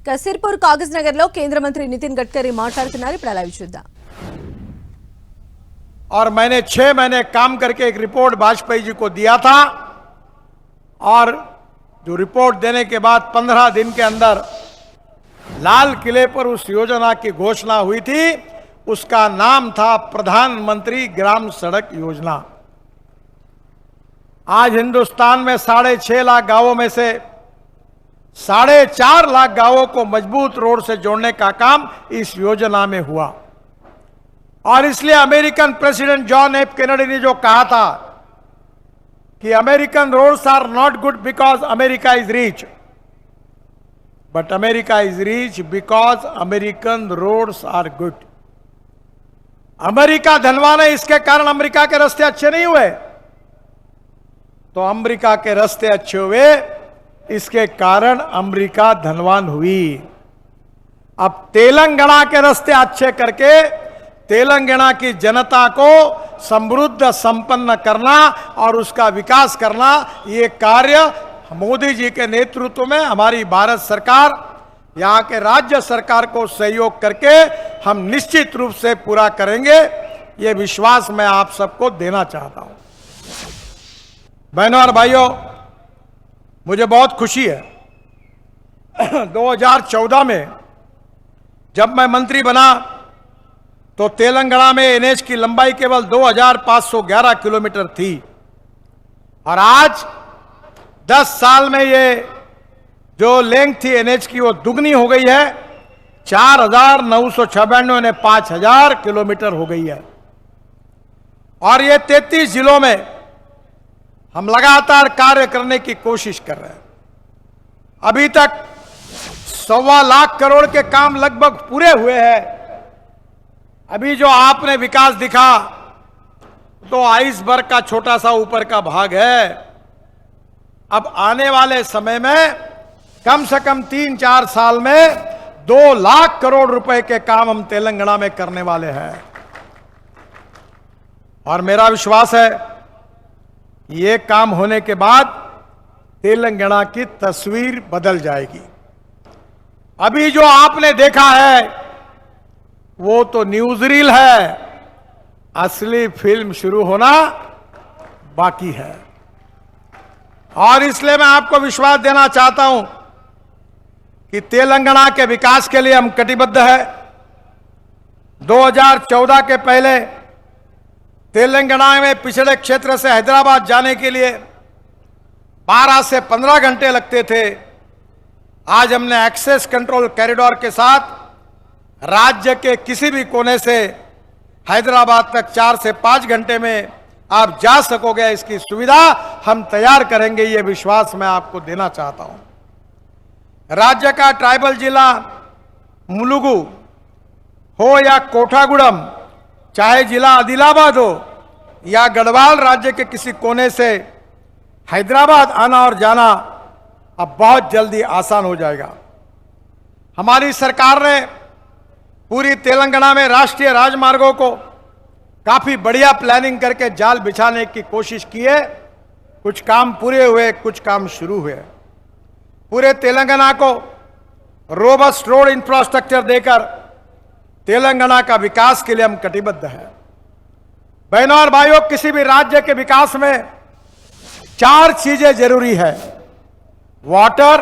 కసిర్పూర్ కాగజ్ నగర్ లో కేంద్ర మంత్రి నితిన్ గడ్కరీ మాట్లాడుతున్నారు. ఇప్పుడు లైవ్ చూద్దాం. और मैंने 6 महीने काम करके एक रिपोर्ट वाजपेयी जी को दिया था और जो रिपोर्ट देने के बाद 15 दिन के अंदर लाल किले पर उस योजना की घोषणा हुई थी. उसका नाम था प्रधानमंत्री ग्राम सड़क योजना. आज हिंदुस्तान में 6.5 लाख गांवों में से 4.5 लाख गांवों को मजबूत रोड से जोड़ने का काम इस योजना में हुआ. और इसलिए American president John F Kennedy ने जो कहा था कि American roads are not good because America is rich, but America is rich because American roads are good. America धनवान है, इसके कारण अमेरिका के रास्ते अच्छे नहीं हुए. तो अमेरिका के रास्ते अच्छे हुए, इसके कारण अमेरिका धनवान हुई. अब तेलंगाना के रास्ते अच्छे करके तेलंगाना की जनता को समृद्ध संपन्न करना और उसका विकास करना, ये कार्य मोदी जी के नेतृत्व में हमारी भारत सरकार, यहाँ के राज्य सरकार को सहयोग करके हम निश्चित रूप से पूरा करेंगे. ये विश्वास मैं आप सबको देना चाहता हूं. बहनों और भाइयों, मुझे बहुत खुशी है 2014 में जब मैं मंत्री बना तो तेलंगाना में एनएच की लंबाई केवल 2511 किलोमीटर थी और आज 10 साल में ये जो लेंथ थी एनएच की वो दुगनी हो गई है. 4,996 ने 5,000 किलोमीटर हो गई है. और ये 33 जिलों में हम लगातार कार्य करने की कोशिश कर रहे हैं. अभी तक 1.25 लाख करोड़ के काम लगभग पूरे हुए हैं. अभी जो आपने विकास दिखा तो आइसबर्ग का छोटा सा ऊपर का भाग है. अब आने वाले समय में कम से कम 3-4 साल में 2 लाख करोड़ रुपए के काम हम तेलंगाना में करने वाले हैं. और मेरा विश्वास है ये काम होने के बाद तेलंगाना की तस्वीर बदल जाएगी. अभी जो आपने देखा है वो तो न्यूज़रील है, असली फिल्म शुरू होना बाकी है. और इसलिए मैं आपको विश्वास देना चाहता हूं कि तेलंगाना के विकास के लिए हम कटिबद्ध है. 2014 के पहले तेलंगाना में पिछड़े क्षेत्र से हैदराबाद जाने के लिए 12 से 15 घंटे लगते थे. आज हमने एक्सेस कंट्रोल कॉरिडोर के साथ राज्य के किसी भी कोने से हैदराबाद तक 4 से 5 घंटे में आप जा सकोगे. इसकी सुविधा हम तैयार करेंगे, ये विश्वास मैं आपको देना चाहता हूं. राज्य का ट्राइबल जिला मुलुगु हो या कोठागुड़म, चाहे जिला आदिलाबाद हो या गढ़वाल, राज्य के किसी कोने से हैदराबाद आना और जाना अब बहुत जल्दी आसान हो जाएगा. हमारी सरकार ने पूरी तेलंगाना में राष्ट्रीय राजमार्गों को काफी बढ़िया प्लानिंग करके जाल बिछाने की कोशिश की है. कुछ काम पूरे हुए, कुछ काम शुरू हुए. पूरे तेलंगाना को रोबस्ट रोड इंफ्रास्ट्रक्चर देकर तेलंगाना का विकास के लिए हम कटिबद्ध हैं. बहनों और भाइयों, किसी भी राज्य के विकास में 4 चीजें जरूरी है: water,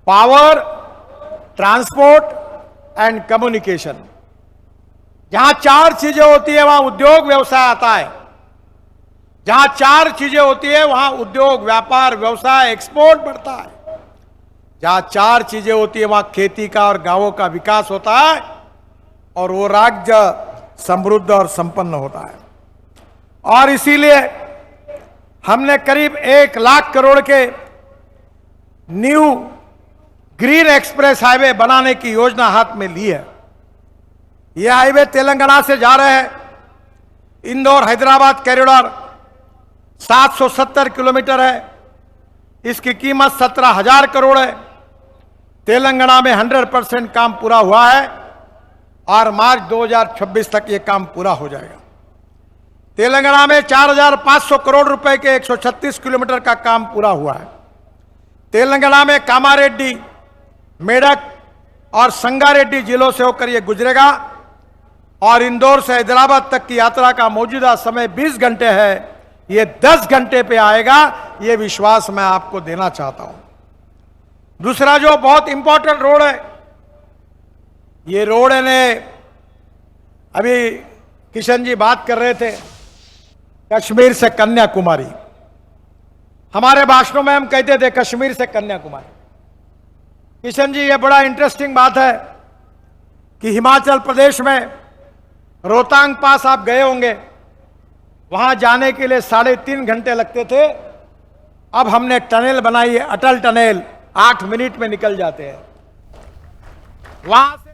power, transport and communication. जहां 4 चीजें होती है वहां उद्योग व्यवसाय आता है. जहां 4 चीजें होती है वहां उद्योग, व्यापार, व्यवसाय, एक्सपोर्ट बढ़ता है. जहां 4 चीजें होती है वहां खेती का और गांवों का विकास होता है और वो राज्य समृद्ध और संपन्न होता है. और इसीलिए हमने करीब 1 लाख करोड़ के न्यू ग्रीन एक्सप्रेस हाईवे बनाने की योजना हाथ में ली है. यह हाईवे तेलंगाना से जा रहे हैं. इंदौर हैदराबाद कॉरिडोर 770 किलोमीटर है. इसकी कीमत 17,000 करोड़ है. तेलंगाना में 100% काम पूरा हुआ है और मार्च 2026 तक यह काम पूरा हो जाएगा. तेलंगाना में 4,500 करोड़ रुपए के 136 किलोमीटर का काम पूरा हुआ है. तेलंगाना में कामारेड्डी मेडक और संगारेड्डी जिलों से होकर यह गुजरेगा और इंदौर से हैदराबाद तक की यात्रा का मौजूदा समय 20 घंटे है, ये 10 घंटे पे आएगा, ये विश्वास मैं आपको देना चाहता हूं। दूसरा जो बहुत इंपॉर्टेंट रोड है, ये रोड ने अभी किशन जी बात कर रहे थे कश्मीर से कन्याकुमारी। हमारे भाषणों में हम कहते थे कश्मीर से कन्याकुमारी। किशन जी, ये बड़ा इंटरेस्टिंग बात है कि हिमाचल प्रदेश में रोहतांग पास आप गए होंगे, वहां जाने के लिए 3.5 घंटे लगते थे। अब हमने टनल बनाई है, अटल टनल, 8 मिनट में निकल जाते हैं वहां।